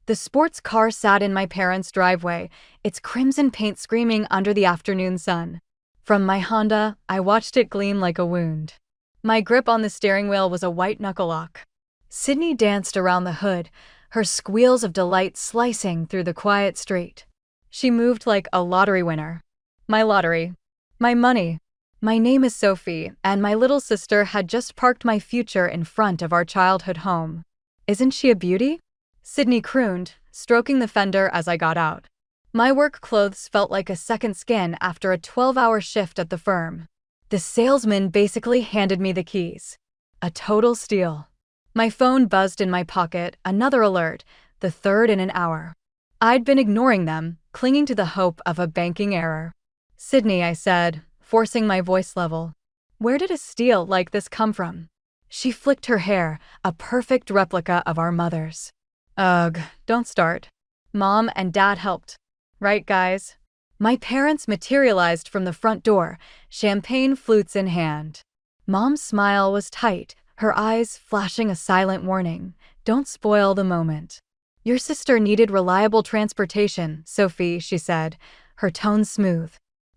The sports car sat in my parents' driveway, its crimson paint screaming under the afternoon sun. From my Honda, I watched it gleam like a wound. My grip on the steering wheel was a white knuckle lock. Sydney danced around the hood, her squeals of delight slicing through the quiet street. She moved like a lottery winner. My lottery. My money. My name is Sophie, and my little sister had just parked my future in front of our childhood home. Isn't she a beauty? Sydney crooned, stroking the fender as I got out. My work clothes felt like a second skin after a 12-hour shift at the firm. The salesman basically handed me the keys. A total steal. My phone buzzed in my pocket, another alert, the third in an hour. I'd been ignoring them, clinging to the hope of a banking error. Sydney, I said, forcing my voice level. Where did a steal like this come from? She flicked her hair, a perfect replica of our mother's. Ugh, don't start. Mom and Dad helped. Right, guys? My parents materialized from the front door, champagne flutes in hand. Mom's smile was tight, her eyes flashing a silent warning. Don't spoil the moment. Your sister needed reliable transportation, Sophie, she said, her tone smooth.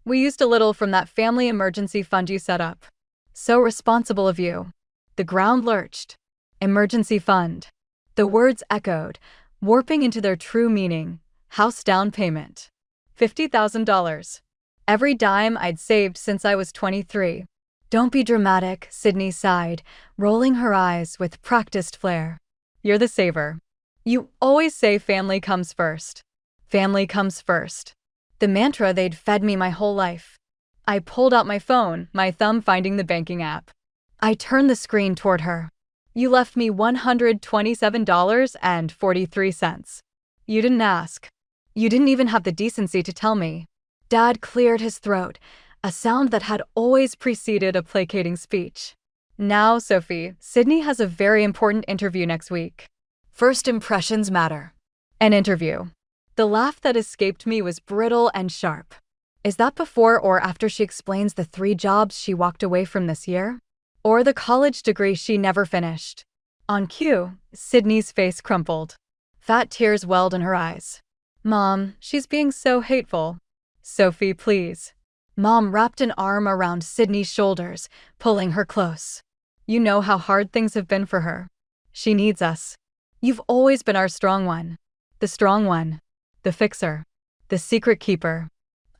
We used a little from that family emergency fund you set up. So responsible of you. The ground lurched. Emergency fund. The words echoed, warping into their true meaning. House down payment. $50,000. Every dime I'd saved since I was 23. Don't be dramatic, Sydney sighed, rolling her eyes with practiced flair. You're the saver. You always say family comes first. Family comes first. The mantra they'd fed me my whole life. I pulled out my phone, my thumb finding the banking app. I turned the screen toward her. You left me $127.43. You didn't ask. You didn't even have the decency to tell me. Dad cleared his throat, a sound that had always preceded a placating speech. Now, Sophie, Sydney has a very important interview next week. First impressions matter. An interview. The laugh that escaped me was brittle and sharp. Is that before or after she explains the 3 jobs she walked away from this year? Or the college degree she never finished? On cue, Sydney's face crumpled. Fat tears welled in her eyes. Mom, she's being so hateful. Sophie, please. Mom wrapped an arm around Sydney's shoulders, pulling her close. You know how hard things have been for her. She needs us. You've always been our strong one. The strong one. The fixer. The secret keeper.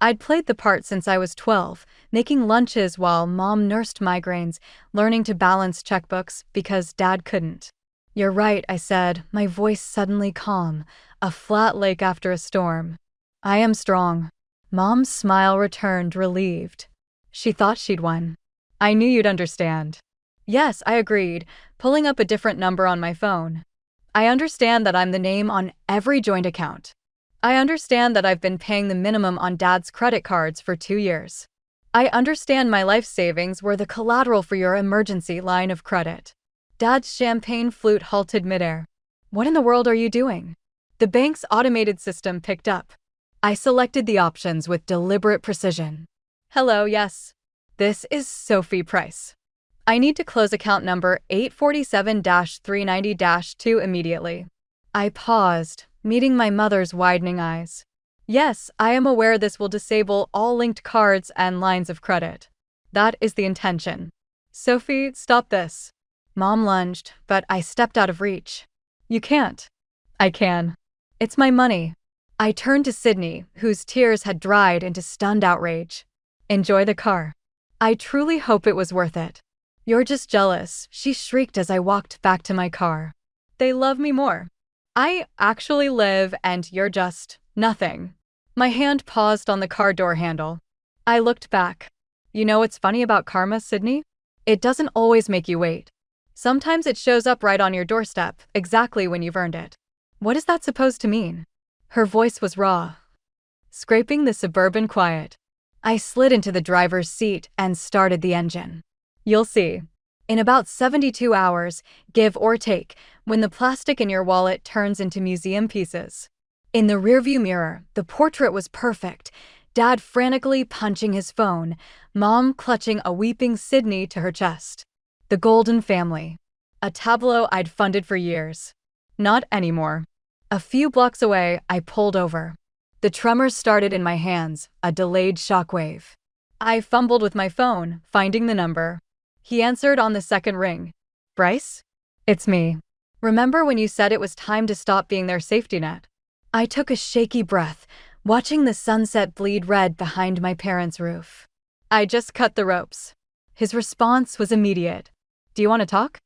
I'd played the part since I was 12, making lunches while Mom nursed migraines, learning to balance checkbooks because Dad couldn't. You're right, I said, my voice suddenly calm, a flat lake after a storm. I am strong. Mom's smile returned, relieved. She thought she'd won. I knew you'd understand. Yes, I agreed, pulling up a different number on my phone. I understand that I'm the name on every joint account. I understand that I've been paying the minimum on Dad's credit cards for 2 years. I understand my life savings were the collateral for your emergency line of credit. Dad's champagne flute halted midair. What in the world are you doing? The bank's automated system picked up. I selected the options with deliberate precision. Hello, yes. This is Sophie Price. I need to close account number 847-390-2 immediately. I paused, meeting my mother's widening eyes. Yes, I am aware this will disable all linked cards and lines of credit. That is the intention. Sophie, stop this. Mom lunged, but I stepped out of reach. You can't. I can. It's my money. I turned to Sydney, whose tears had dried into stunned outrage. Enjoy the car. I truly hope it was worth it. You're just jealous, she shrieked as I walked back to my car. They love me more. I actually live and you're just nothing. My hand paused on the car door handle. I looked back. You know what's funny about karma, Sydney? It doesn't always make you wait. Sometimes it shows up right on your doorstep, exactly when you've earned it. What is that supposed to mean? Her voice was raw, scraping the suburban quiet. I slid into the driver's seat and started the engine. You'll see. In about 72 hours, give or take, when the plastic in your wallet turns into museum pieces. In the rearview mirror, the portrait was perfect. Dad frantically punching his phone, Mom clutching a weeping Sydney to her chest. The Golden Family. A tableau I'd funded for years. Not anymore. A few blocks away, I pulled over. The tremors started in my hands, a delayed shockwave. I fumbled with my phone, finding the number. He answered on the second ring. Bryce? It's me. Remember when you said it was time to stop being their safety net? I took a shaky breath, watching the sunset bleed red behind my parents' roof. I just cut the ropes. His response was immediate. Do you want to talk?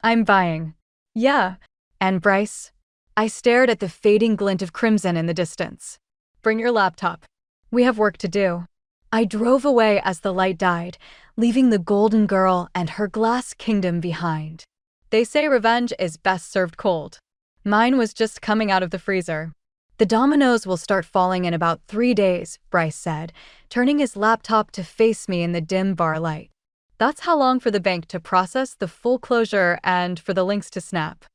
I'm buying. Yeah. And Bryce? I stared at the fading glint of crimson in the distance. Bring your laptop. We have work to do. I drove away as the light died, leaving the golden girl and her glass kingdom behind. They say revenge is best served cold. Mine was just coming out of the freezer. The dominoes will start falling in about 3 days, Bryce said, turning his laptop to face me in the dim bar light. That's how long for the bank to process the full closure and for the links to snap.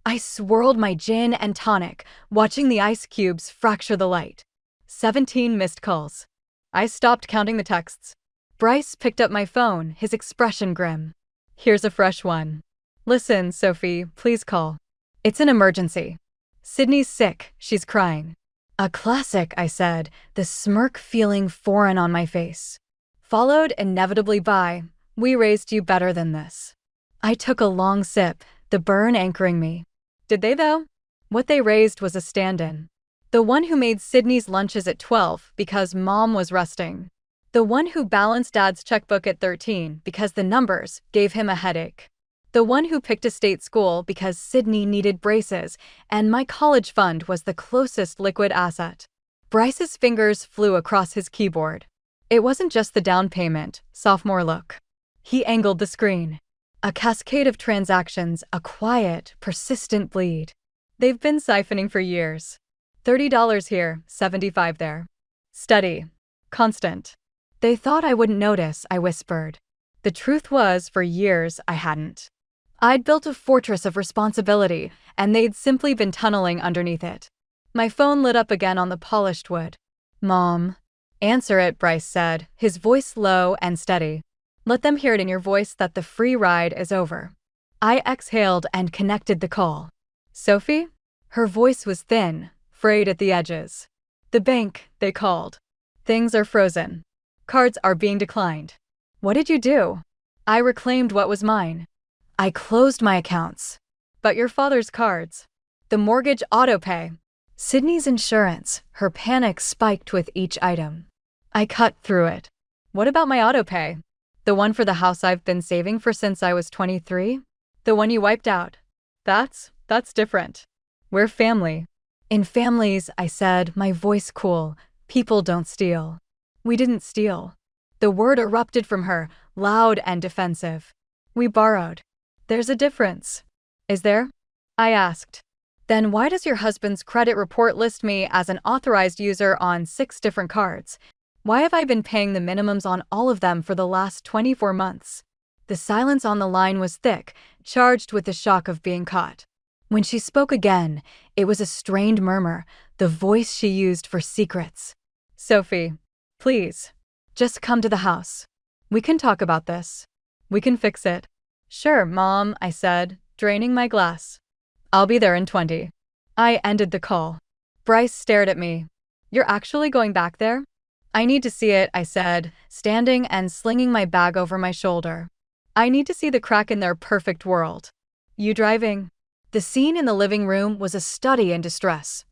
I swirled my gin and tonic, watching the ice cubes fracture the light. 17 missed calls. I stopped counting the texts. Bryce picked up my phone, his expression grim. Here's a fresh one. Listen, Sophie, please call. It's an emergency. Sydney's sick, she's crying. A classic, I said, the smirk feeling foreign on my face. Followed inevitably by, we raised you better than this. I took a long sip, the burn anchoring me. Did they though? What they raised was a stand-in. The one who made Sydney's lunches at 12 because mom was resting. The one who balanced dad's checkbook at 13 because the numbers gave him a headache. The one who picked a state school because Sydney needed braces and my college fund was the closest liquid asset. Bryce's fingers flew across his keyboard. It wasn't just the down payment, sophomore look. He angled the screen. A cascade of transactions, a quiet, persistent bleed. They've been siphoning for years. $30 here, $75 there. Steady. Constant. They thought I wouldn't notice, I whispered. The truth was, for years, I hadn't. I'd built a fortress of responsibility, and they'd simply been tunneling underneath it. My phone lit up again on the polished wood. Mom. Answer it, Bryce said, his voice low and steady. Let them hear it in your voice that the free ride is over. I exhaled and connected the call. Sophie? Her voice was thin, frayed at the edges. The bank, they called. Things are frozen. Cards are being declined. What did you do? I reclaimed what was mine. I closed my accounts. But your father's cards. The mortgage autopay. Sydney's insurance, her panic spiked with each item. I cut through it. What about my autopay? The one for the house I've been saving for since I was 23? The one you wiped out? That's different. We're family. In families, I said, my voice cool, people don't steal. We didn't steal. The word erupted from her, loud and defensive. We borrowed. There's a difference. Is there? I asked. Then why does your husband's credit report list me as an authorized user on 6 different cards? Why have I been paying the minimums on all of them for the last 24 months? The silence on the line was thick, charged with the shock of being caught. When she spoke again, it was a strained murmur, the voice she used for secrets. Sophie, please, just come to the house. We can talk about this. We can fix it. Sure, Mom, I said, draining my glass. I'll be there in 20. I ended the call. Bryce stared at me. You're actually going back there? I need to see it, I said, standing and slinging my bag over my shoulder. I need to see the crack in their perfect world. You driving? The scene in the living room was a study in distress.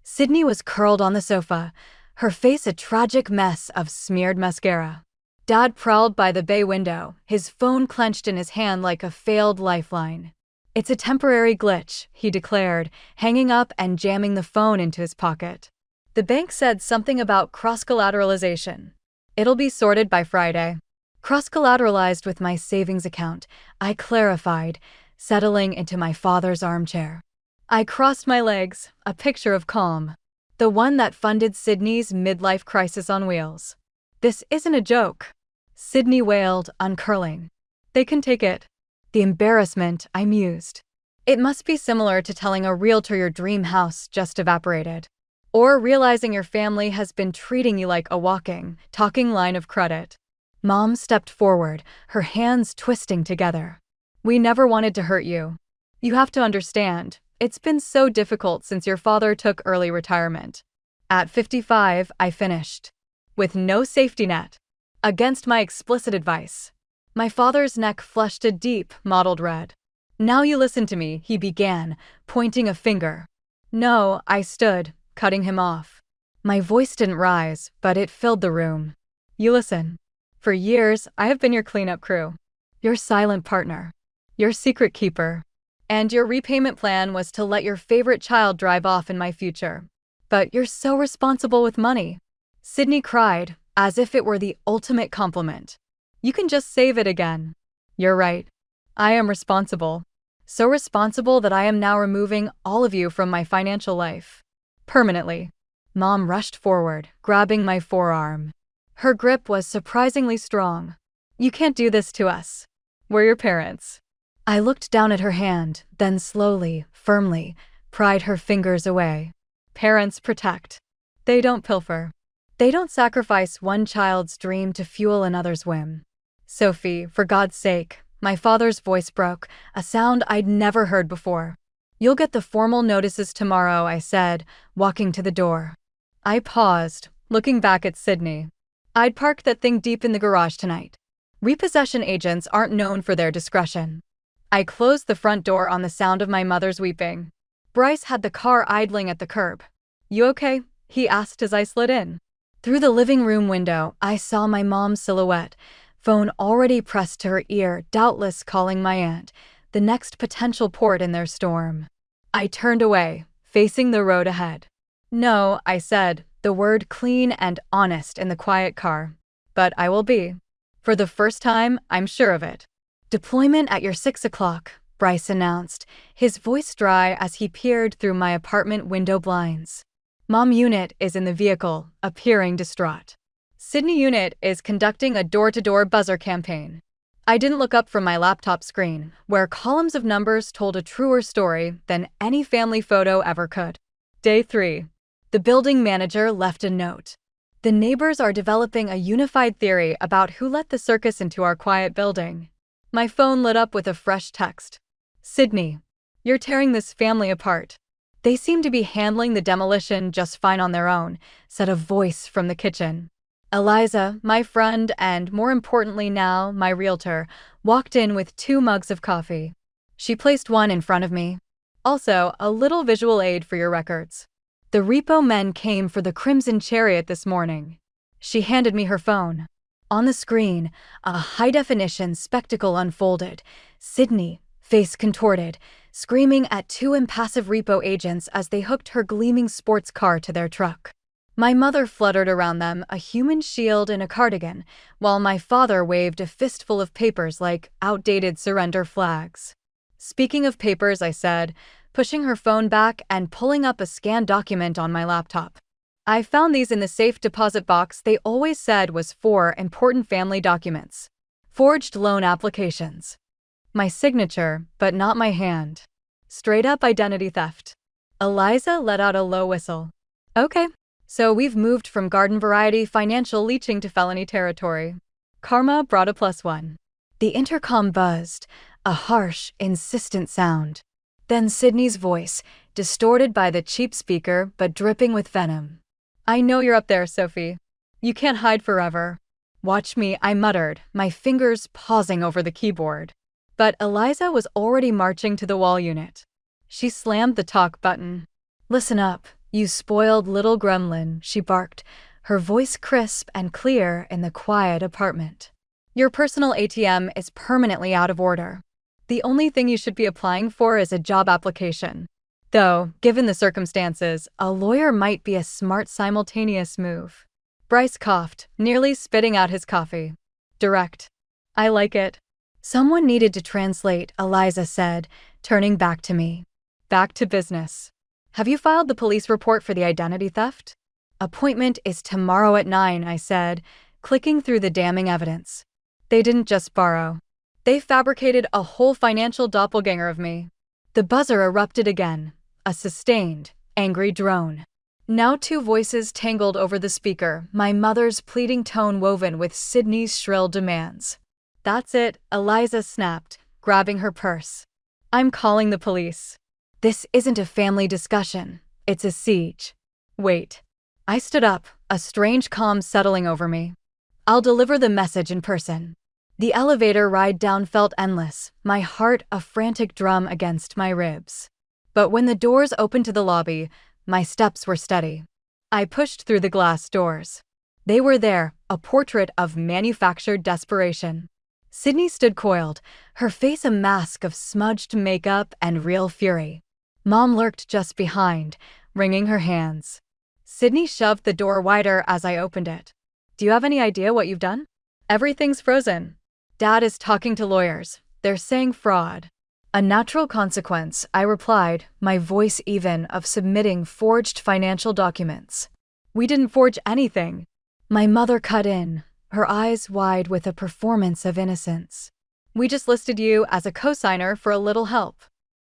Sydney was curled on the sofa, her face a tragic mess of smeared mascara. Dad prowled by the bay window, his phone clenched in his hand like a failed lifeline. It's a temporary glitch, he declared, hanging up and jamming the phone into his pocket. The bank said something about cross-collateralization. It'll be sorted by Friday. Cross-collateralized with my savings account, I clarified, settling into my father's armchair. I crossed my legs, a picture of calm. The one that funded Sydney's midlife crisis on wheels. This isn't a joke. Sydney wailed, uncurling. They can take it. The embarrassment, I mused. It must be similar to telling a realtor your dream house just evaporated. Or realizing your family has been treating you like a walking, talking line of credit. Mom stepped forward, her hands twisting together. We never wanted to hurt you. You have to understand, It's been so difficult since your father took early retirement. At 55, I finished. With no safety net. Against my explicit advice. My father's neck flushed a deep, mottled red. Now you listen to me, he began, pointing a finger. No, I stood, cutting him off. My voice didn't rise, but it filled the room. You listen. For years, I have been your cleanup crew. Your silent partner. Your secret keeper. And your repayment plan was to let your favorite child drive off in my future. But you're so responsible with money. Sydney cried, as if it were the ultimate compliment. You can just save it again. You're right. I am responsible. So responsible that I am now removing all of you from my financial life. Permanently. Mom rushed forward, grabbing my forearm. Her grip was surprisingly strong. You can't do this to us. We're your parents. I looked down at her hand, then slowly, firmly, pried her fingers away. Parents protect. They don't pilfer. They don't sacrifice one child's dream to fuel another's whim. Sophie, for God's sake, my father's voice broke, a sound I'd never heard before. You'll get the formal notices tomorrow, I said, walking to the door. I paused, looking back at Sydney. I'd parked that thing deep in the garage tonight. Repossession agents aren't known for their discretion. I closed the front door on the sound of my mother's weeping. Bryce had the car idling at the curb. You okay? He asked as I slid in. Through the living room window, I saw my mom's silhouette, phone already pressed to her ear, doubtless calling my aunt, the next potential port in their storm. I turned away, facing the road ahead. No, I said, the word clean and honest in the quiet car. But I will be. For the first time, I'm sure of it. Deployment at your 6 o'clock, Bryce announced, his voice dry as he peered through my apartment window blinds. Mom Unit is in the vehicle, appearing distraught. Sydney Unit is conducting a door-to-door buzzer campaign. I didn't look up from my laptop screen, where columns of numbers told a truer story than any family photo ever could. Day 3. The building manager left a note. The neighbors are developing a unified theory about who let the circus into our quiet building. My phone lit up with a fresh text. Sydney, you're tearing this family apart. They seem to be handling the demolition just fine on their own, said a voice from the kitchen. Eliza, my friend and, more importantly now, my realtor, walked in with 2 mugs of coffee. She placed one in front of me. Also, a little visual aid for your records. The repo men came for the Crimson Chariot this morning. She handed me her phone. On the screen, a high-definition spectacle unfolded. Sydney, face contorted, screaming at 2 impassive repo agents as they hooked her gleaming sports car to their truck. My mother fluttered around them, a human shield in a cardigan, while my father waved a fistful of papers like outdated surrender flags. Speaking of papers, I said, pushing her phone back and pulling up a scanned document on my laptop. I found these in the safe deposit box they always said was for important family documents. Forged loan applications. My signature, but not my hand. Straight up identity theft. Eliza let out a low whistle. Okay. So we've moved from garden variety financial leeching to felony territory. Karma brought a +1. The intercom buzzed, a harsh, insistent sound. Then Sydney's voice, distorted by the cheap speaker but dripping with venom. I know you're up there, Sophie. You can't hide forever. Watch me, I muttered, my fingers pausing over the keyboard. But Eliza was already marching to the wall unit. She slammed the talk button. Listen up. You spoiled little gremlin, she barked, her voice crisp and clear in the quiet apartment. Your personal ATM is permanently out of order. The only thing you should be applying for is a job application. Though, given the circumstances, a lawyer might be a smart simultaneous move. Bryce coughed, nearly spitting out his coffee. Direct. I like it. Someone needed to translate, Eliza said, turning back to me. Back to business. Have you filed the police report for the identity theft? Appointment is tomorrow at 9, I said, clicking through the damning evidence. They didn't just borrow. They fabricated a whole financial doppelganger of me. The buzzer erupted again, a sustained, angry drone. Now 2 voices tangled over the speaker, my mother's pleading tone woven with Sydney's shrill demands. That's it, Eliza snapped, grabbing her purse. I'm calling the police. This isn't a family discussion. It's a siege. Wait. I stood up, a strange calm settling over me. I'll deliver the message in person. The elevator ride down felt endless, my heart a frantic drum against my ribs. But when the doors opened to the lobby, my steps were steady. I pushed through the glass doors. They were there, a portrait of manufactured desperation. Sydney stood coiled, her face a mask of smudged makeup and real fury. Mom lurked just behind, wringing her hands. Sydney shoved the door wider as I opened it. Do you have any idea what you've done? Everything's frozen. Dad is talking to lawyers. They're saying fraud. A natural consequence, I replied, my voice even, of submitting forged financial documents. We didn't forge anything. My mother cut in, her eyes wide with a performance of innocence. We just listed you as a cosigner for a little help.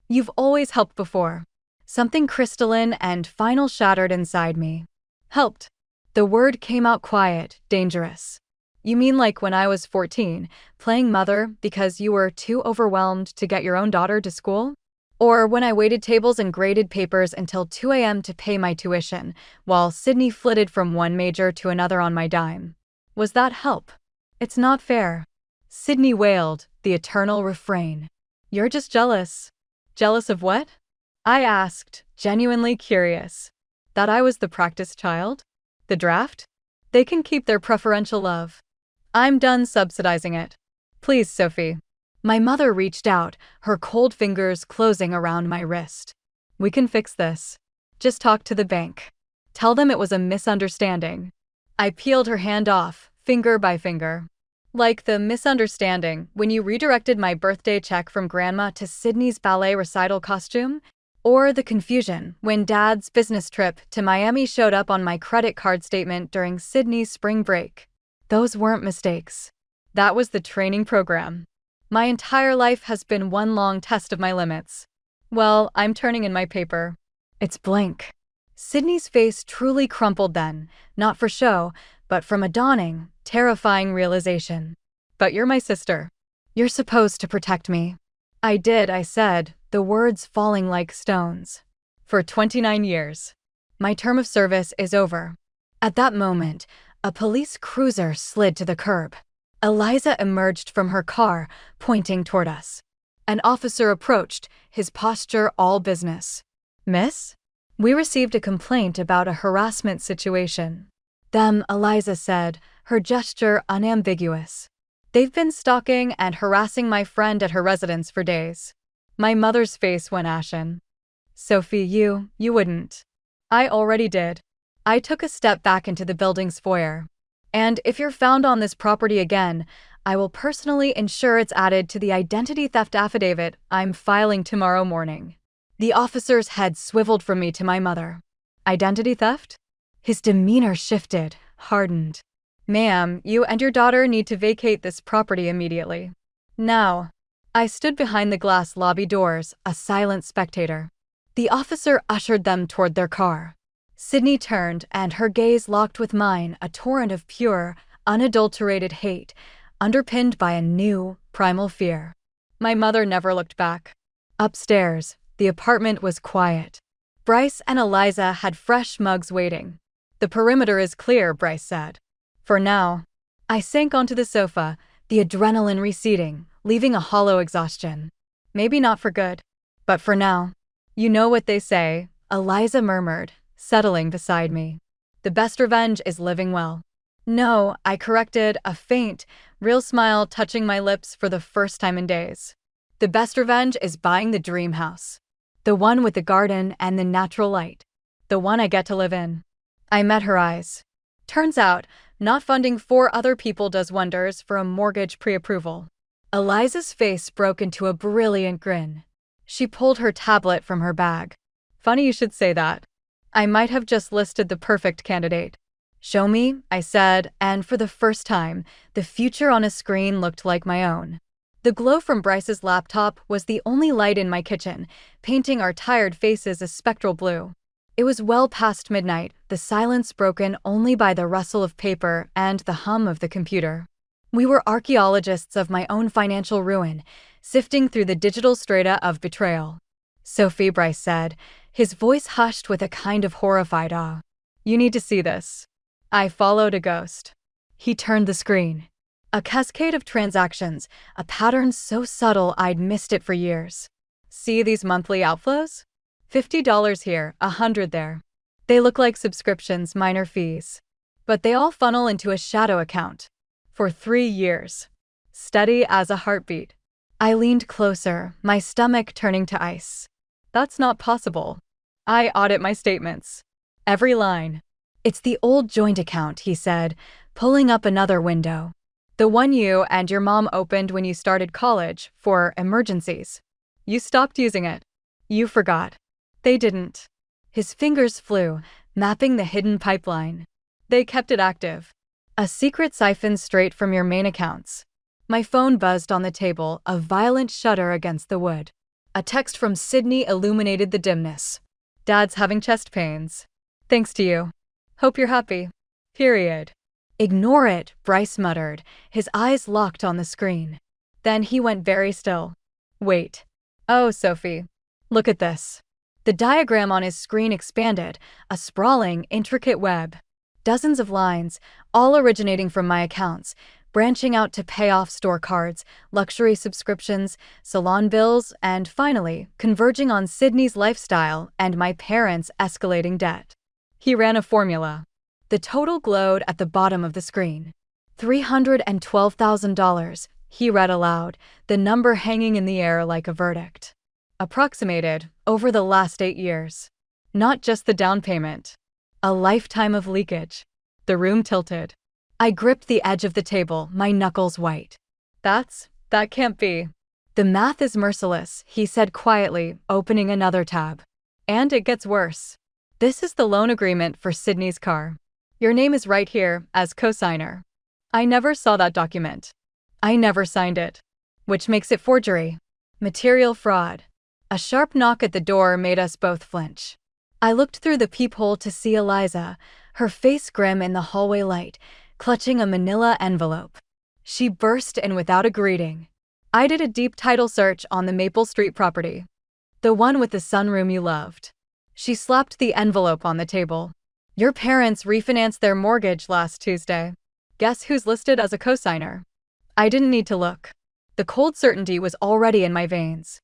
You've always helped before. Something crystalline and final shattered inside me. Helped. The word came out quiet, dangerous. You mean like when I was 14, playing mother because you were too overwhelmed to get your own daughter to school? Or when I waited tables and graded papers until 2 a.m. to pay my tuition, while Sydney flitted from one major to another on my dime? Was that help? It's not fair. Sydney wailed, the eternal refrain. You're just jealous. Jealous of what? I asked, genuinely curious. That I was the practice child? The draft? They can keep their preferential love. I'm done subsidizing it. Please, Sophie. My mother reached out, her cold fingers closing around my wrist. We can fix this. Just talk to the bank. Tell them it was a misunderstanding. I peeled her hand off, finger by finger. Like the misunderstanding when you redirected my birthday check from Grandma to Sydney's ballet recital costume? Or the confusion when Dad's business trip to Miami showed up on my credit card statement during Sydney's spring break? Those weren't mistakes. That was the training program. My entire life has been one long test of my limits. Well, I'm turning in my paper. It's blank. Sydney's face truly crumpled then, not for show, but from a dawning, terrifying realization. But you're my sister. You're supposed to protect me. I did, I said, the words falling like stones. For 29 years. My term of service is over. At that moment, a police cruiser slid to the curb. Eliza emerged from her car, pointing toward us. An officer approached, his posture all business. Miss? We received a complaint about a harassment situation. Them, Eliza said, her gesture unambiguous. They've been stalking and harassing my friend at her residence for days. My mother's face went ashen. Sophie, you wouldn't. I already did. I took a step back into the building's foyer. And if you're found on this property again, I will personally ensure it's added to the identity theft affidavit I'm filing tomorrow morning. The officer's head swiveled from me to my mother. Identity theft? His demeanor shifted, hardened. Ma'am, you and your daughter need to vacate this property immediately. Now. I stood behind the glass lobby doors, a silent spectator. The officer ushered them toward their car. Sydney turned, and her gaze locked with mine, a torrent of pure, unadulterated hate, underpinned by a new, primal fear. My mother never looked back. Upstairs, the apartment was quiet. Bryce and Eliza had fresh mugs waiting. The perimeter is clear, Bryce said. For now. I sank onto the sofa, the adrenaline receding, leaving a hollow exhaustion. Maybe not for good, but for now. You know what they say, Eliza murmured, settling beside me. The best revenge is living well. No, I corrected, a faint, real smile touching my lips for the first time in days. The best revenge is buying the dream house. The one with the garden and the natural light. The one I get to live in. I met her eyes. Turns out, not funding 4 other people does wonders for a mortgage pre-approval. Eliza's face broke into a brilliant grin. She pulled her tablet from her bag. Funny you should say that. I might have just listed the perfect candidate. Show me, I said, and for the first time, the future on a screen looked like my own. The glow from Bryce's laptop was the only light in my kitchen, painting our tired faces a spectral blue. It was well past midnight, the silence broken only by the rustle of paper and the hum of the computer. We were archaeologists of my own financial ruin, sifting through the digital strata of betrayal. Sophie, Bryce said, his voice hushed with a kind of horrified awe. You need to see this. I followed a ghost. He turned the screen. A cascade of transactions, a pattern so subtle I'd missed it for years. See these monthly outflows? $50 here, $100 there. They look like subscriptions, minor fees. But they all funnel into a shadow account. For 3 years. Steady as a heartbeat. I leaned closer, my stomach turning to ice. That's not possible. I audit my statements. Every line. It's the old joint account, he said, pulling up another window. The one you and your mom opened when you started college, for emergencies. You stopped using it. You forgot. They didn't. His fingers flew, mapping the hidden pipeline. They kept it active. A secret siphon straight from your main accounts. My phone buzzed on the table, a violent shudder against the wood. A text from Sydney illuminated the dimness. Dad's having chest pains. Thanks to you. Hope you're happy. Period. Ignore it, Bryce muttered, his eyes locked on the screen. Then he went very still. Wait. Oh, Sophie. Look at this. The diagram on his screen expanded, a sprawling, intricate web. Dozens of lines, all originating from my accounts, branching out to pay off store cards, luxury subscriptions, salon bills, and finally, converging on Sydney's lifestyle and my parents' escalating debt. He ran a formula. The total glowed at the bottom of the screen. $312,000, he read aloud, the number hanging in the air like a verdict. Approximated, over the last 8 years. Not just the down payment. A lifetime of leakage. The room tilted. I gripped the edge of the table, my knuckles white. That can't be. The math is merciless, he said quietly, opening another tab. And it gets worse. This is the loan agreement for Sydney's car. Your name is right here, as co-signer. I never saw that document. I never signed it. Which makes it forgery. Material fraud. A sharp knock at the door made us both flinch. I looked through the peephole to see Eliza, her face grim in the hallway light, clutching a manila envelope. She burst in without a greeting. I did a deep title search on the Maple Street property. The one with the sunroom you loved. She slapped the envelope on the table. Your parents refinanced their mortgage last Tuesday. Guess who's listed as a cosigner? I didn't need to look. The cold certainty was already in my veins.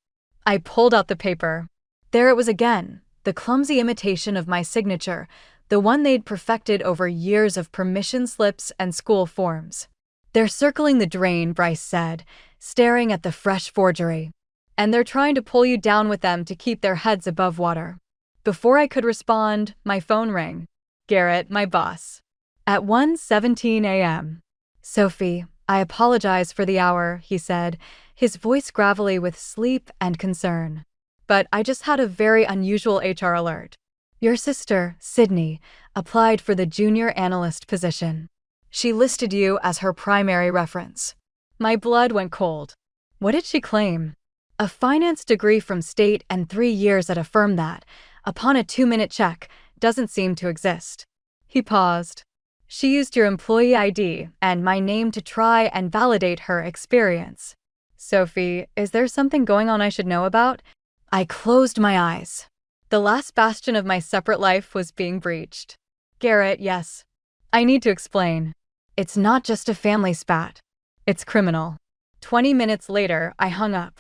I pulled out the paper. There it was again, the clumsy imitation of my signature, the one they'd perfected over years of permission slips and school forms. They're circling the drain, Bryce said, staring at the fresh forgery. And they're trying to pull you down with them to keep their heads above water. Before I could respond, my phone rang. Garrett, my boss. At 1:17 a.m. Sophie, I apologize for the hour, he said, his voice gravelly with sleep and concern. But I just had a very unusual HR alert. Your sister, Sydney, applied for the junior analyst position. She listed you as her primary reference. My blood went cold. What did she claim? A finance degree from state and 3 years at a firm that, upon a 2-minute check, doesn't seem to exist. He paused. She used your employee ID and my name to try and validate her experience. Sophie, is there something going on I should know about? I closed my eyes. The last bastion of my separate life was being breached. Garrett, yes. I need to explain. It's not just a family spat. It's criminal. 20 minutes later, I hung up.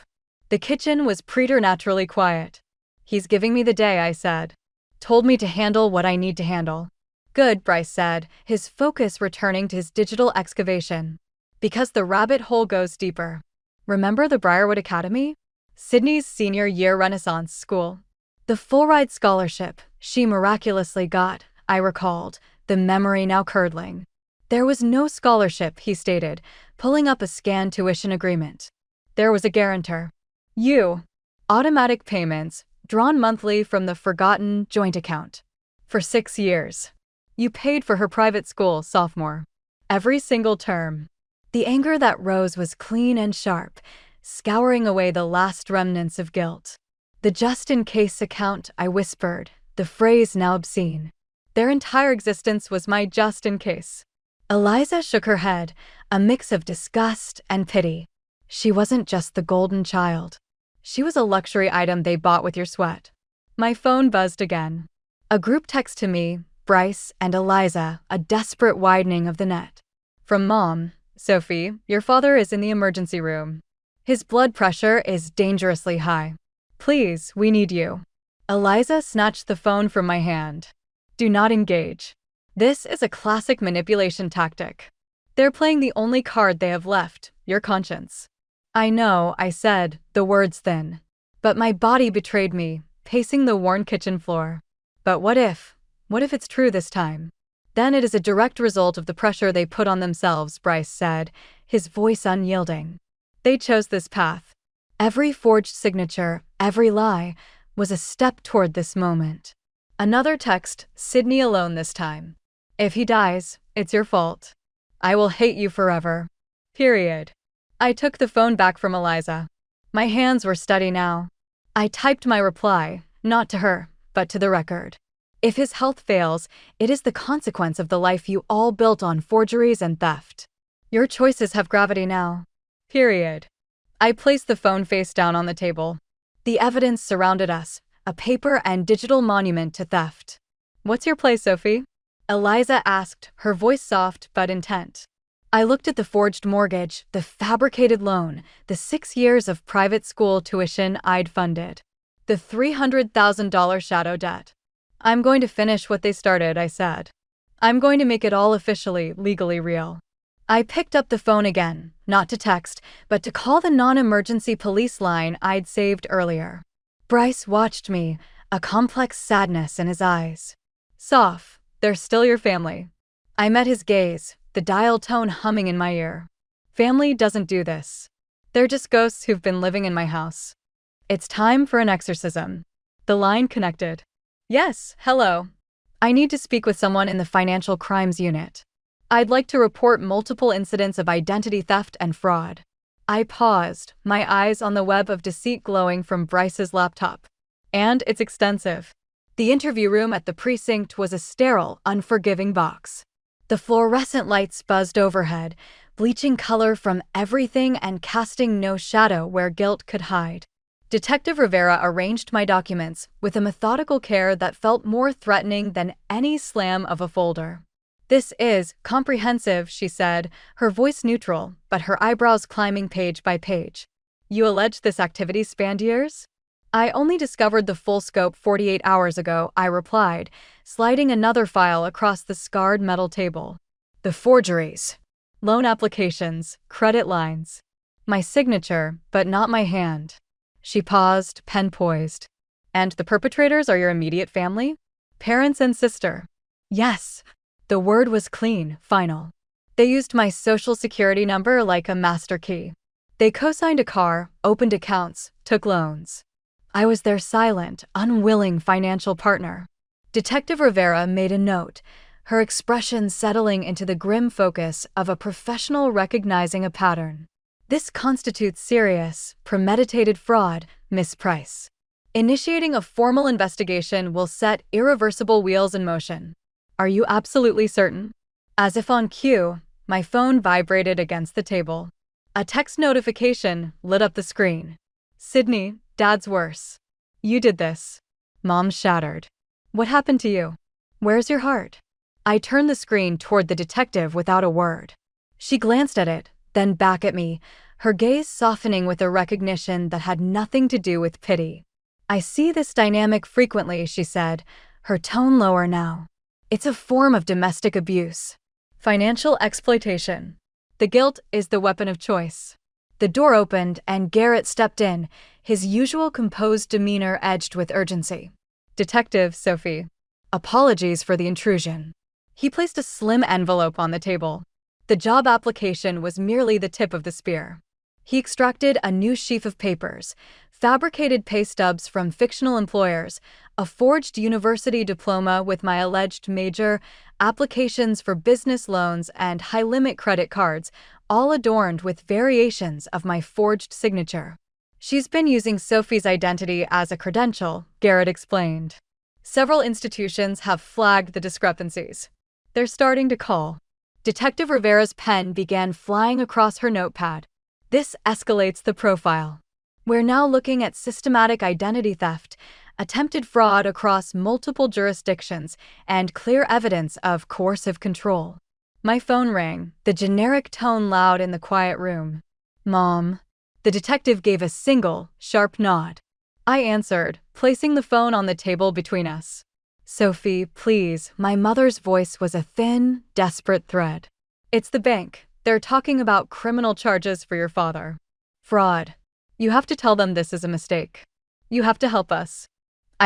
The kitchen was preternaturally quiet. He's giving me the day, I said. Told me to handle what I need to handle. Good, Bryce said, his focus returning to his digital excavation. Because the rabbit hole goes deeper. Remember the Briarwood Academy? Sydney's senior year Renaissance school. The full-ride scholarship she miraculously got, I recalled, the memory now curdling. There was no scholarship, he stated, pulling up a scanned tuition agreement. There was a guarantor. You. Automatic payments, drawn monthly from the forgotten joint account. For 6 years. You paid for her private school, sophomore. Every single term. The anger that rose was clean and sharp, scouring away the last remnants of guilt. The just-in-case account, I whispered, the phrase now obscene. Their entire existence was my just-in-case. Eliza shook her head, a mix of disgust and pity. She wasn't just the golden child. She was a luxury item they bought with your sweat. My phone buzzed again. A group text to me, Bryce and Eliza, a desperate widening of the net. From Mom, Sophie, your father is in the emergency room. His blood pressure is dangerously high. Please, we need you. Eliza snatched the phone from my hand. Do not engage. This is a classic manipulation tactic. They're playing the only card they have left, your conscience. I know, I said, the words thin. But my body betrayed me, pacing the worn kitchen floor. But what if? What if it's true this time? Then it is a direct result of the pressure they put on themselves, Bryce said, his voice unyielding. They chose this path. Every forged signature, every lie, was a step toward this moment. Another text, Sydney alone this time. If he dies, it's your fault. I will hate you forever. Period. I took the phone back from Eliza. My hands were steady now. I typed my reply, not to her, but to the record. If his health fails, it is the consequence of the life you all built on forgeries and theft. Your choices have gravity now. Period. I placed the phone face down on the table. The evidence surrounded us, a paper and digital monument to theft. What's your play, Sophie? Eliza asked, her voice soft but intent. I looked at the forged mortgage, the fabricated loan, the 6 years of private school tuition I'd funded. The $300,000 shadow debt. I'm going to finish what they started, I said. I'm going to make it all officially, legally real. I picked up the phone again, not to text, but to call the non-emergency police line I'd saved earlier. Bryce watched me, a complex sadness in his eyes. Soph, they're still your family. I met his gaze, the dial tone humming in my ear. Family doesn't do this. They're just ghosts who've been living in my house. It's time for an exorcism. The line connected. Yes, hello. I need to speak with someone in the financial crimes unit. I'd like to report multiple incidents of identity theft and fraud. I paused, my eyes on the web of deceit glowing from Bryce's laptop. And it's extensive. The interview room at the precinct was a sterile, unforgiving box. The fluorescent lights buzzed overhead, bleaching color from everything and casting no shadow where guilt could hide. Detective Rivera arranged my documents with a methodical care that felt more threatening than any slam of a folder. This is comprehensive, she said, her voice neutral, but her eyebrows climbing page by page. You allege this activity spanned years? I only discovered the full scope 48 hours ago, I replied, sliding another file across the scarred metal table. The forgeries. Loan applications, credit lines. My signature, but not my hand. She paused, pen poised. And the perpetrators are your immediate family? Parents and sister? Yes. The word was clean, final. They used my social security number like a master key. They co-signed a car, opened accounts, took loans. I was their silent, unwilling financial partner. Detective Rivera made a note, her expression settling into the grim focus of a professional recognizing a pattern. This constitutes serious, premeditated fraud, Miss Price. Initiating a formal investigation will set irreversible wheels in motion. Are you absolutely certain? As if on cue, my phone vibrated against the table. A text notification lit up the screen. Sydney, Dad's worse. You did this. Mom shattered. What happened to you? Where's your heart? I turned the screen toward the detective without a word. She glanced at it, then back at me, her gaze softening with a recognition that had nothing to do with pity. I see this dynamic frequently, she said, her tone lower now. It's a form of domestic abuse. Financial exploitation. The guilt is the weapon of choice. The door opened and Garrett stepped in, his usual composed demeanor edged with urgency. Detective, Sophie. Apologies for the intrusion. He placed a slim envelope on the table. The job application was merely the tip of the spear. He extracted a new sheaf of papers, fabricated pay stubs from fictional employers, a forged university diploma with my alleged major, applications for business loans and high-limit credit cards, all adorned with variations of my forged signature. She's been using Sophie's identity as a credential, Garrett explained. Several institutions have flagged the discrepancies. They're starting to call. Detective Rivera's pen began flying across her notepad. This escalates the profile. We're now looking at systematic identity theft, attempted fraud across multiple jurisdictions, and clear evidence of coercive control. My phone rang, the generic tone loud in the quiet room. "Mom." The detective gave a single, sharp nod. I answered, placing the phone on the table between us. "Sophie, please." My mother's voice was a thin, desperate thread. "It's the bank. They're talking about criminal charges for your father. Fraud. You have to tell them this is a mistake. You have to help us."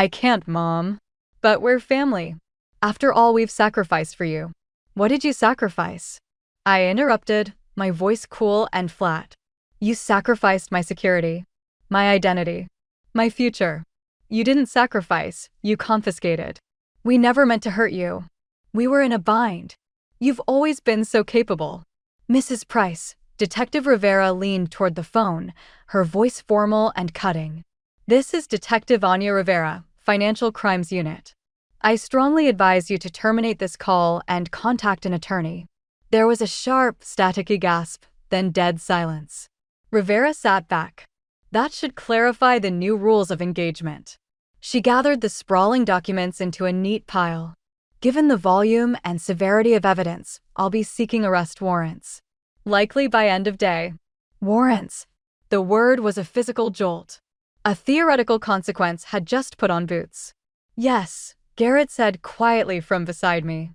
"I can't, Mom." "But we're family. After all we've sacrificed for you." "What did you sacrifice?" I interrupted, my voice cool and flat. "You sacrificed my security, my identity, my future. You didn't sacrifice, you confiscated. We never meant to hurt you. We were in a bind. You've always been so capable." "Mrs. Price." Detective Rivera leaned toward the phone, her voice formal and cutting. "This is Detective Anya Rivera, Financial Crimes Unit. I strongly advise you to terminate this call and contact an attorney." There was a sharp, staticky gasp, then dead silence. Rivera sat back. That should clarify the new rules of engagement. She gathered the sprawling documents into a neat pile. "Given the volume and severity of evidence, I'll be seeking arrest warrants. Likely by end of day." Warrants. The word was a physical jolt. A theoretical consequence had just put on boots. "Yes," Garrett said quietly from beside me.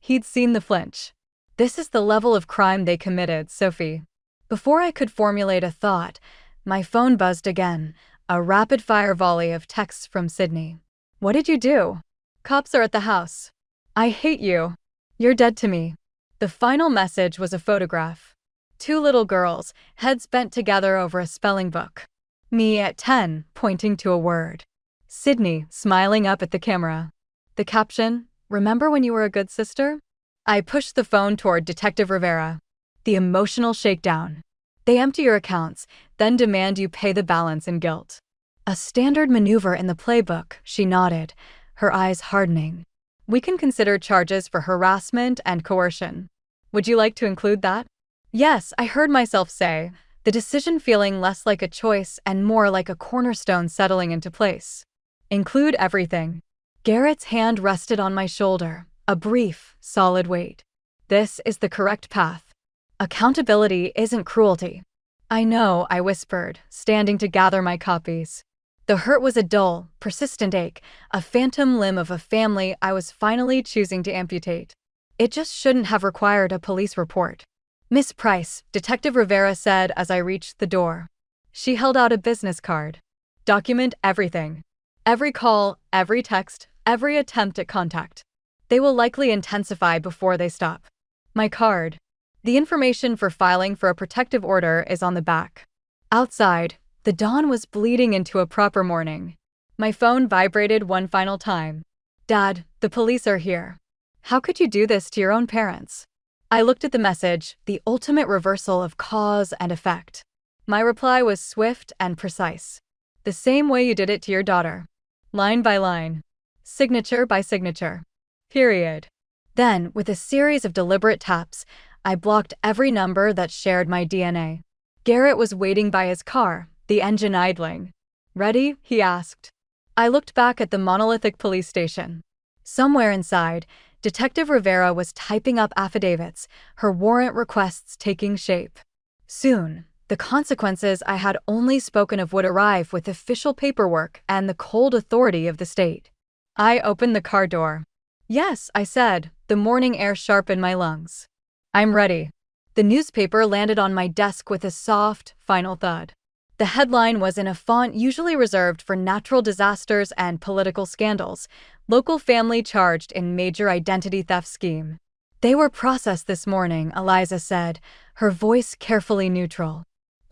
He'd seen the flinch. "This is the level of crime they committed, Sophie." Before I could formulate a thought, my phone buzzed again, a rapid-fire volley of texts from Sydney. "What did you do?" "Cops are at the house." "I hate you. You're dead to me." The final message was a photograph. Two little girls, heads bent together over a spelling book. Me at 10, pointing to a word. Sydney, smiling up at the camera. The caption, "Remember when you were a good sister?" I pushed the phone toward Detective Rivera. The emotional shakedown. "They empty your accounts, then demand you pay the balance in guilt." "A standard maneuver in the playbook," she nodded, her eyes hardening. "We can consider charges for harassment and coercion. Would you like to include that?" "Yes," I heard myself say, the decision feeling less like a choice and more like a cornerstone settling into place. "Include everything." Garrett's hand rested on my shoulder, a brief, solid weight. "This is the correct path. Accountability isn't cruelty." "I know," I whispered, standing to gather my copies. The hurt was a dull, persistent ache, a phantom limb of a family I was finally choosing to amputate. It just shouldn't have required a police report. "Miss Price," Detective Rivera said as I reached the door. She held out a business card. "Document everything. Every call, every text, every attempt at contact. They will likely intensify before they stop." My card. "The information for filing for a protective order is on the back." Outside, the dawn was bleeding into a proper morning. My phone vibrated one final time. "Dad, the police are here." "How could you do this to your own parents?" I looked at the message, the ultimate reversal of cause and effect. My reply was swift and precise. "The same way you did it to your daughter. Line by line. Signature by signature. Period." Then, with a series of deliberate taps, I blocked every number that shared my DNA. Garrett was waiting by his car, the engine idling. "Ready?" he asked. I looked back at the monolithic police station. Somewhere inside, Detective Rivera was typing up affidavits, her warrant requests taking shape. Soon, the consequences I had only spoken of would arrive with official paperwork and the cold authority of the state. I opened the car door. "Yes," I said, the morning air sharp in my lungs. "I'm ready." The newspaper landed on my desk with a soft, final thud. The headline was in a font usually reserved for natural disasters and political scandals. "Local family charged in major identity theft scheme." "They were processed this morning," Eliza said, her voice carefully neutral.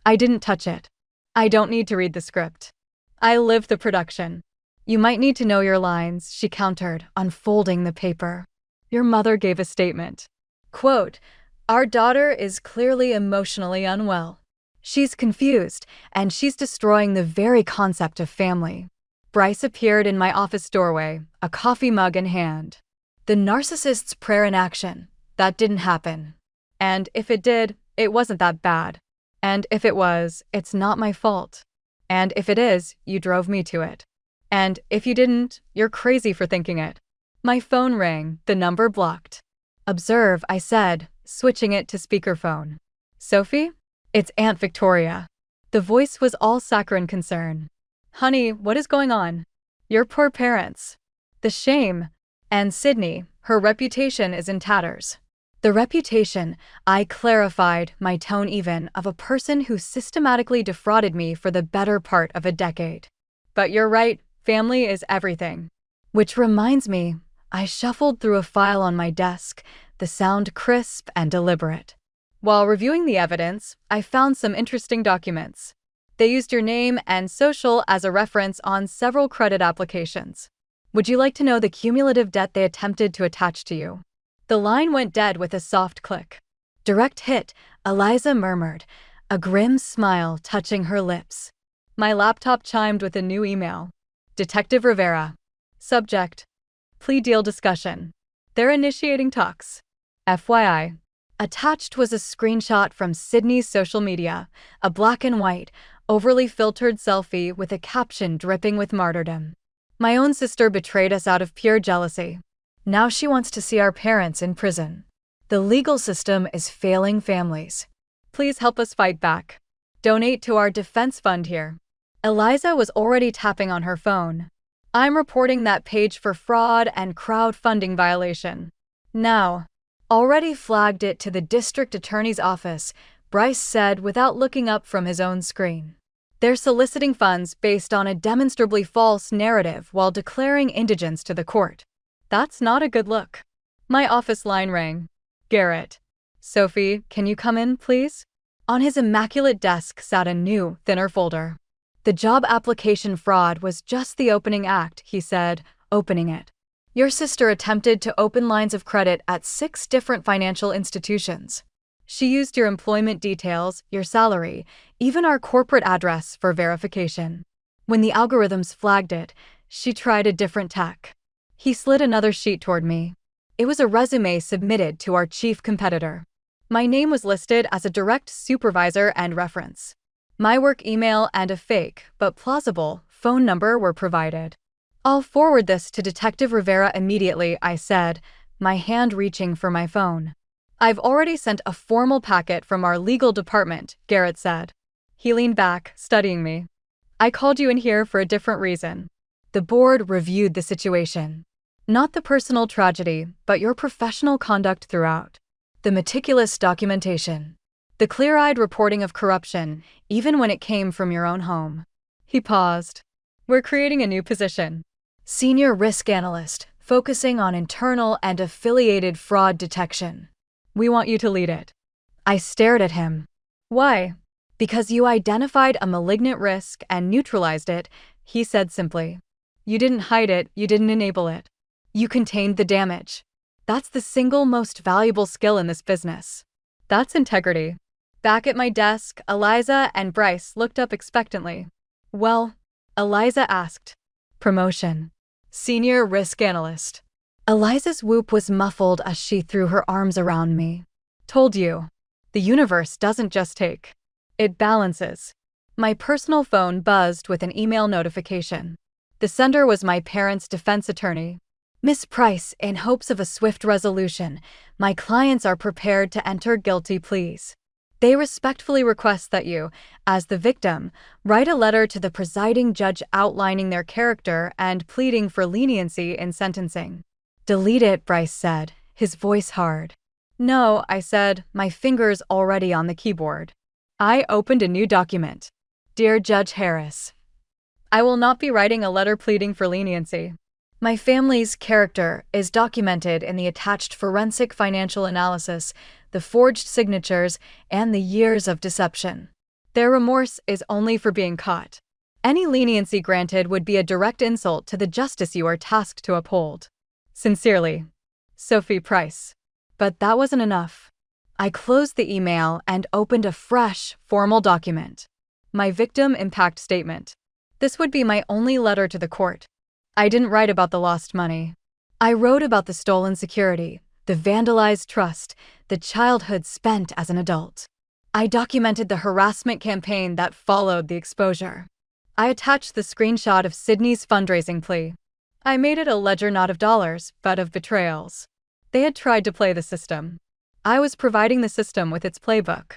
I didn't touch it. "I don't need to read the script. I live the production." "You might need to know your lines," she countered, unfolding the paper. Your mother gave a statement. Quote, "Our daughter is clearly emotionally unwell. She's confused, and she's destroying the very concept of family." Bryce appeared in my office doorway, a coffee mug in hand. The narcissist's prayer in action. That didn't happen. And if it did, it wasn't that bad. And if it was, it's not my fault. And if it is, you drove me to it. And if you didn't, you're crazy for thinking it. My phone rang, the number blocked. Observe, I said, switching it to speakerphone. Sophie? It's Aunt Victoria. The voice was all saccharine concern. Honey, what is going on? Your poor parents. The shame. And Sydney, her reputation is in tatters. The reputation, I clarified, my tone even, of a person who systematically defrauded me for the better part of a decade. But you're right, family is everything. Which reminds me, I shuffled through a file on my desk, the sound crisp and deliberate. While reviewing the evidence, I found some interesting documents. They used your name and social as a reference on several credit applications. Would you like to know the cumulative debt they attempted to attach to you? The line went dead with a soft click. Direct hit, Eliza murmured, a grim smile touching her lips. My laptop chimed with a new email. Detective Rivera. Subject. Plea deal discussion. They're initiating talks. FYI. Attached was a screenshot from Sydney's social media, a black and white, overly filtered selfie with a caption dripping with martyrdom. My own sister betrayed us out of pure jealousy. Now she wants to see our parents in prison. The legal system is failing families. Please help us fight back. Donate to our defense fund here. Eliza was already tapping on her phone. I'm reporting that page for fraud and crowdfunding violation. Now. Already flagged it to the district attorney's office, Bryce said without looking up from his own screen. They're soliciting funds based on a demonstrably false narrative while declaring indigence to the court. That's not a good look. My office line rang. Garrett. Sophie, can you come in, please? On his immaculate desk sat a new, thinner folder. The job application fraud was just the opening act, he said, opening it. Your sister attempted to open lines of credit at 6 different financial institutions. She used your employment details, your salary, even our corporate address for verification. When the algorithms flagged it, she tried a different tack. He slid another sheet toward me. It was a resume submitted to our chief competitor. My name was listed as a direct supervisor and reference. My work email and a fake, but plausible, phone number were provided. I'll forward this to Detective Rivera immediately, I said, my hand reaching for my phone. I've already sent a formal packet from our legal department, Garrett said. He leaned back, studying me. I called you in here for a different reason. The board reviewed the situation. Not the personal tragedy, but your professional conduct throughout. The meticulous documentation. The clear-eyed reporting of corruption, even when it came from your own home. He paused. We're creating a new position. Senior Risk Analyst, focusing on internal and affiliated fraud detection. We want you to lead it. I stared at him. Why? Because you identified a malignant risk and neutralized it, he said simply. You didn't hide it, you didn't enable it. You contained the damage. That's the single most valuable skill in this business. That's integrity. Back at my desk, Eliza and Bryce looked up expectantly. Well, Eliza asked. Promotion. Senior Risk Analyst. Eliza's whoop was muffled as she threw her arms around me. Told you. The universe doesn't just take. It balances. My personal phone buzzed with an email notification. The sender was my parents' defense attorney. Miss Price, in hopes of a swift resolution, my clients are prepared to enter guilty pleas. They respectfully request that you, as the victim, write a letter to the presiding judge outlining their character and pleading for leniency in sentencing. Delete it, Bryce said, his voice hard. No, I said, my fingers already on the keyboard. I opened a new document. Dear Judge Harris, I will not be writing a letter pleading for leniency. My family's character is documented in the attached forensic financial analysis, the forged signatures, and the years of deception. Their remorse is only for being caught. Any leniency granted would be a direct insult to the justice you are tasked to uphold. Sincerely, Sophie Price. But that wasn't enough. I closed the email and opened a fresh, formal document. My victim impact statement. This would be my only letter to the court. I didn't write about the lost money. I wrote about the stolen security, the vandalized trust, the childhood spent as an adult. I documented the harassment campaign that followed the exposure. I attached the screenshot of Sydney's fundraising plea. I made it a ledger not of dollars, but of betrayals. They had tried to play the system. I was providing the system with its playbook.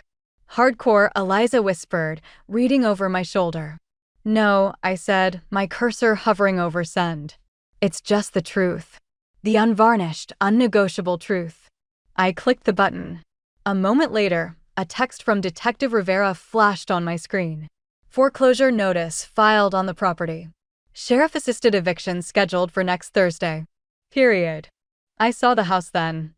Hardcore, Eliza whispered, reading over my shoulder. No, I said, my cursor hovering over send. It's just the truth. The unvarnished, unnegotiable truth. I clicked the button. A moment later, a text from Detective Rivera flashed on my screen. Foreclosure notice filed on the property. Sheriff-assisted eviction scheduled for next Thursday. Period. I saw the house then.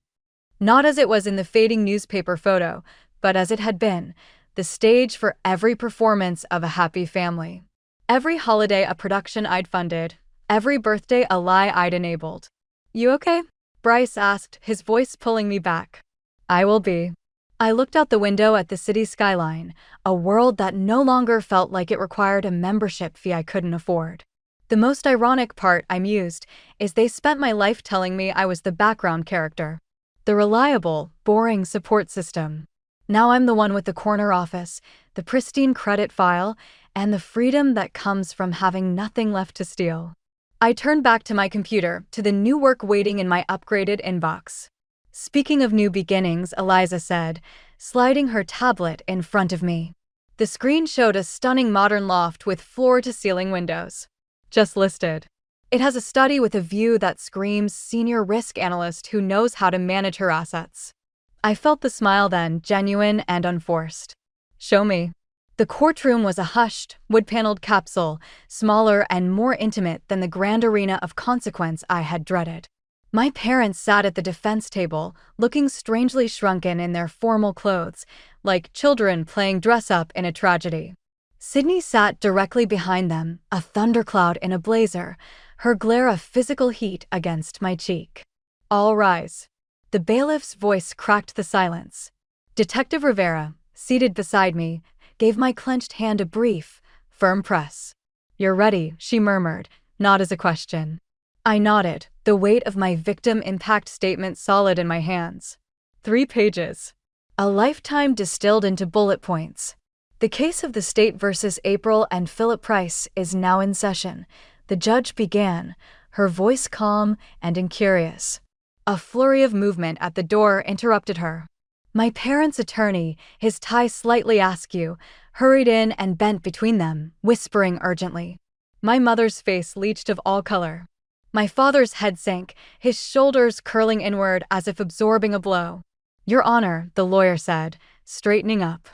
Not as it was in the fading newspaper photo, but as it had been, the stage for every performance of a happy family. Every holiday a production I'd funded, every birthday a lie I'd enabled. You okay? Bryce asked, his voice pulling me back. I will be. I looked out the window at the city skyline, a world that no longer felt like it required a membership fee I couldn't afford. The most ironic part, I mused, is they spent my life telling me I was the background character. The reliable, boring support system. Now I'm the one with the corner office, the pristine credit file, and the freedom that comes from having nothing left to steal. I turned back to my computer, to the new work waiting in my upgraded inbox. Speaking of new beginnings, Eliza said, sliding her tablet in front of me. The screen showed a stunning modern loft with floor-to-ceiling windows. Just listed. It has a study with a view that screams senior risk analyst who knows how to manage her assets. I felt the smile then, genuine and unforced. Show me. The courtroom was a hushed, wood-paneled capsule, smaller and more intimate than the grand arena of consequence I had dreaded. My parents sat at the defense table, looking strangely shrunken in their formal clothes, like children playing dress-up in a tragedy. Sydney sat directly behind them, a thundercloud in a blazer, her glare of physical heat against my cheek. All rise. The bailiff's voice cracked the silence. Detective Rivera, seated beside me, gave my clenched hand a brief, firm press. You're ready, she murmured, not as a question. I nodded, the weight of my victim impact statement solid in my hands. 3 pages. A lifetime distilled into bullet points. The case of the state versus April and Philip Price is now in session. The judge began, her voice calm and incurious. A flurry of movement at the door interrupted her. My parents' attorney, his tie slightly askew, hurried in and bent between them, whispering urgently. My mother's face leached of all color. My father's head sank, his shoulders curling inward as if absorbing a blow. Your Honor, the lawyer said, straightening up.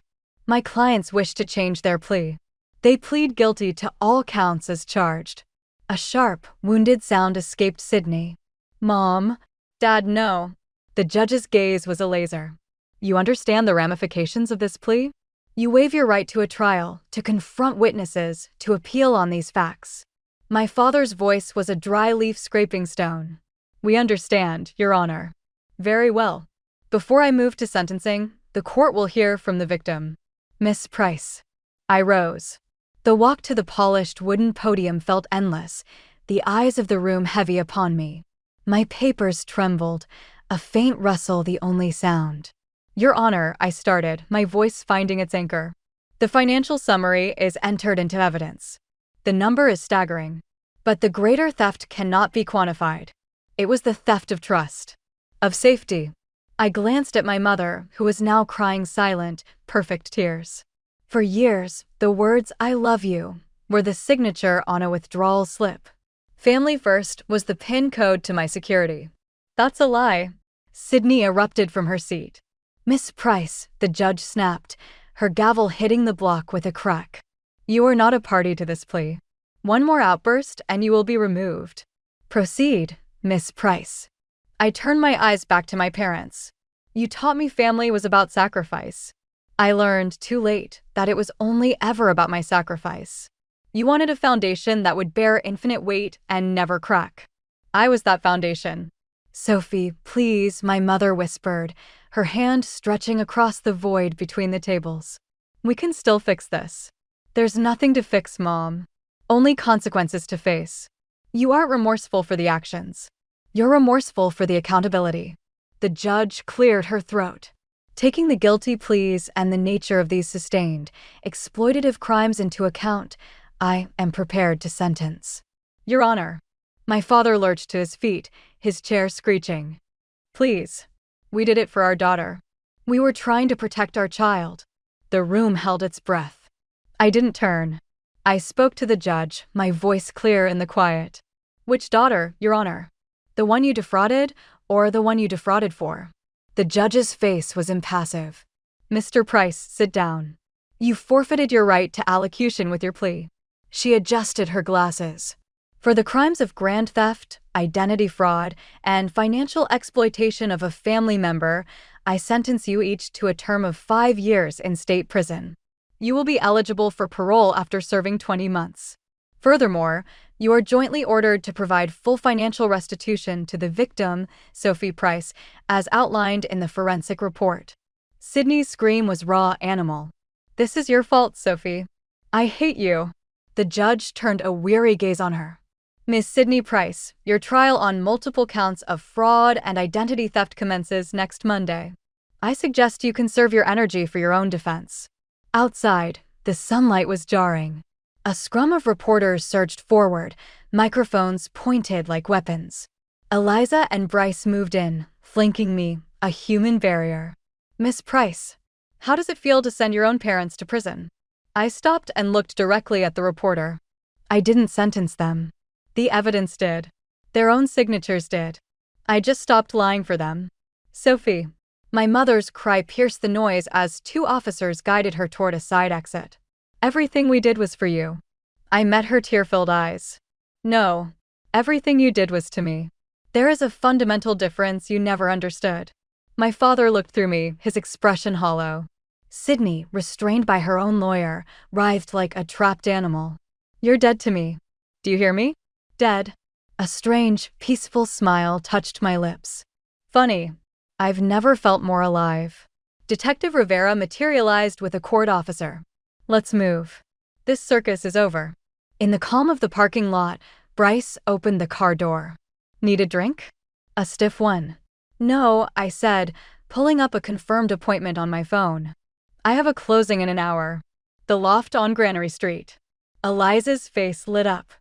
My clients wish to change their plea. They plead guilty to all counts as charged. A sharp, wounded sound escaped Sydney. Mom. Dad, no. The judge's gaze was a laser. You understand the ramifications of this plea? You waive your right to a trial, to confront witnesses, to appeal on these facts. My father's voice was a dry leaf scraping stone. We understand, Your Honor. Very well. Before I move to sentencing, the court will hear from the victim. Miss Price. I rose. The walk to the polished wooden podium felt endless, the eyes of the room heavy upon me. My papers trembled, a faint rustle the only sound. Your Honor, I started, my voice finding its anchor. The financial summary is entered into evidence. The number is staggering. But the greater theft cannot be quantified. It was the theft of trust. Of safety. I glanced at my mother, who was now crying silent, perfect tears. For years, the words "I love you" were the signature on a withdrawal slip. Family First was the PIN code to my security. That's a lie. Sydney erupted from her seat. Miss Price, the judge snapped, her gavel hitting the block with a crack. You are not a party to this plea. One more outburst and you will be removed. Proceed, Miss Price. I turned my eyes back to my parents. You taught me family was about sacrifice. I learned, too late, that it was only ever about my sacrifice. You wanted a foundation that would bear infinite weight and never crack. I was that foundation. Sophie, please, my mother whispered, her hand stretching across the void between the tables. We can still fix this. There's nothing to fix, Mom. Only consequences to face. You aren't remorseful for the actions. You're remorseful for the accountability. The judge cleared her throat. Taking the guilty pleas and the nature of these sustained, exploitative crimes into account, I am prepared to sentence. Your Honor. My father lurched to his feet, his chair screeching. Please. We did it for our daughter. We were trying to protect our child. The room held its breath. I didn't turn. I spoke to the judge, my voice clear in the quiet. Which daughter, Your Honor? The one you defrauded, or the one you defrauded for? The judge's face was impassive. Mr. Price, sit down. You forfeited your right to allocution with your plea. She adjusted her glasses. For the crimes of grand theft, identity fraud, and financial exploitation of a family member, I sentence you each to a term of 5 years in state prison. You will be eligible for parole after serving 20 months. Furthermore, you are jointly ordered to provide full financial restitution to the victim, Sophie Price, as outlined in the forensic report. Sydney's scream was raw animal. This is your fault, Sophie. I hate you. The judge turned a weary gaze on her. Ms. Sydney Price, your trial on multiple counts of fraud and identity theft commences next Monday. I suggest you conserve your energy for your own defense. Outside, the sunlight was jarring. A scrum of reporters surged forward, microphones pointed like weapons. Eliza and Bryce moved in, flanking me, a human barrier. Miss Price, how does it feel to send your own parents to prison? I stopped and looked directly at the reporter. I didn't sentence them. The evidence did. Their own signatures did. I just stopped lying for them. Sophie. My mother's cry pierced the noise as 2 officers guided her toward a side exit. Everything we did was for you. I met her tear-filled eyes. No, everything you did was to me. There is a fundamental difference you never understood. My father looked through me, his expression hollow. Sydney, restrained by her own lawyer, writhed like a trapped animal. You're dead to me. Do you hear me? Dead. A strange, peaceful smile touched my lips. Funny. I've never felt more alive. Detective Rivera materialized with a court officer. Let's move. This circus is over. In the calm of the parking lot, Bryce opened the car door. Need a drink? A stiff one. No, I said, pulling up a confirmed appointment on my phone. I have a closing in an hour. The loft on Granary Street. Eliza's face lit up.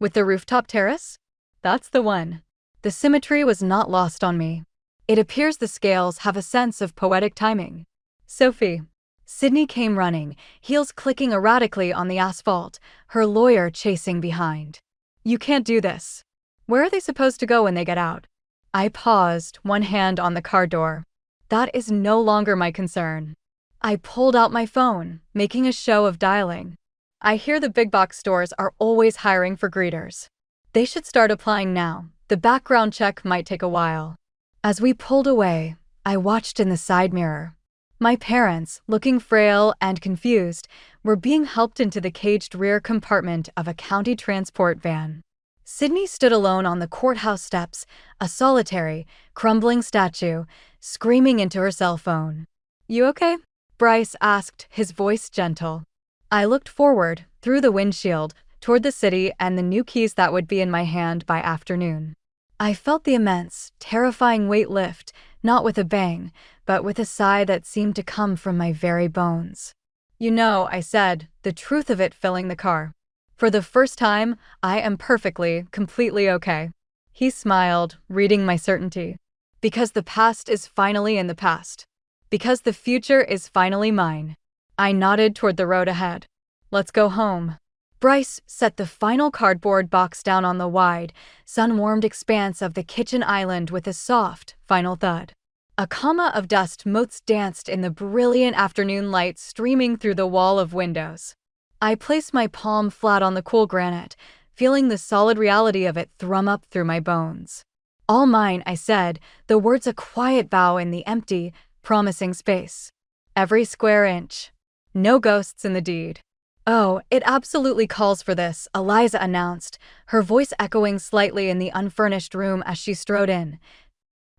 With the rooftop terrace? That's the one. The symmetry was not lost on me. It appears the scales have a sense of poetic timing. Sophie. Sydney came running, heels clicking erratically on the asphalt, her lawyer chasing behind. You can't do this. Where are they supposed to go when they get out? I paused, one hand on the car door. That is no longer my concern. I pulled out my phone, making a show of dialing. I hear the big box stores are always hiring for greeters. They should start applying now. The background check might take a while. As we pulled away, I watched in the side mirror. My parents, looking frail and confused, were being helped into the caged rear compartment of a county transport van. Sydney stood alone on the courthouse steps, a solitary, crumbling statue, screaming into her cell phone. You okay? Bryce asked, his voice gentle. I looked forward, through the windshield, toward the city and the new keys that would be in my hand by afternoon. I felt the immense, terrifying weight lift, not with a bang, but with a sigh that seemed to come from my very bones. You know, I said, the truth of it filling the car. For the first time, I am perfectly, completely okay. He smiled, reading my certainty. Because the past is finally in the past. Because the future is finally mine. I nodded toward the road ahead. Let's go home. Bryce set the final cardboard box down on the wide, sun-warmed expanse of the kitchen island with a soft, final thud. A comma of dust motes danced in the brilliant afternoon light streaming through the wall of windows. I placed my palm flat on the cool granite, feeling the solid reality of it thrum up through my bones. All mine, I said, the words a quiet bow in the empty, promising space. Every square inch. No ghosts in the deed. Oh, it absolutely calls for this, Eliza announced, her voice echoing slightly in the unfurnished room as she strode in.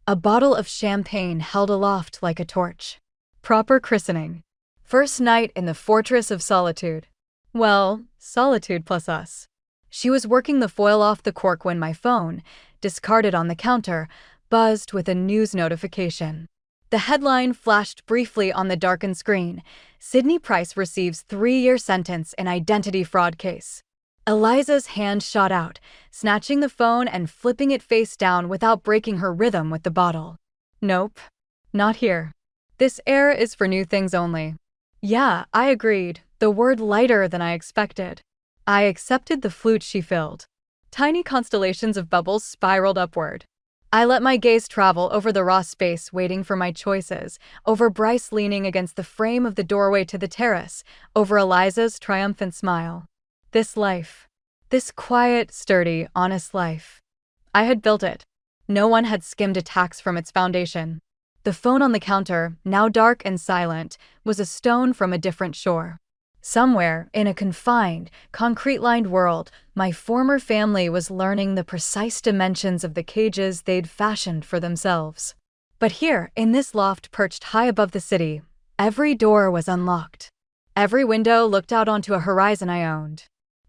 A bottle of champagne held aloft like a torch. Proper christening. First night in the Fortress of Solitude. Well, solitude plus us. She was working the foil off the cork when my phone, discarded on the counter, buzzed with a news notification. The headline flashed briefly on the darkened screen. Sydney Price receives 3-year sentence in identity fraud case. Eliza's hand shot out, snatching the phone and flipping it face down without breaking her rhythm with the bottle. Nope. Not here. This air is for new things only. Yeah, I agreed, the word lighter than I expected. I accepted the flute she filled. Tiny constellations of bubbles spiraled upward. I let my gaze travel over the raw space waiting for my choices, over Bryce leaning against the frame of the doorway to the terrace, over Eliza's triumphant smile. This life. This quiet, sturdy, honest life. I had built it. No one had skimmed a tax from its foundation. The phone on the counter, now dark and silent, was a stone from a different shore. Somewhere, in a confined, concrete-lined world, my former family was learning the precise dimensions of the cages they'd fashioned for themselves. But here, in this loft perched high above the city, every door was unlocked. Every window looked out onto a horizon I owned.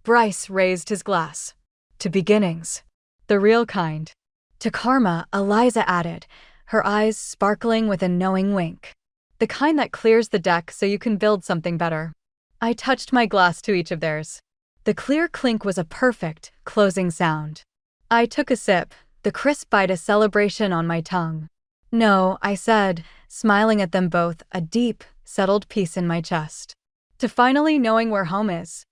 Bryce raised his glass. To beginnings. The real kind. To karma, Eliza added, her eyes sparkling with a knowing wink. The kind that clears the deck so you can build something better. I touched my glass to each of theirs. The clear clink was a perfect, closing sound. I took a sip, the crisp bite a celebration on my tongue. No, I said, smiling at them both, a deep, settled peace in my chest. To finally knowing where home is.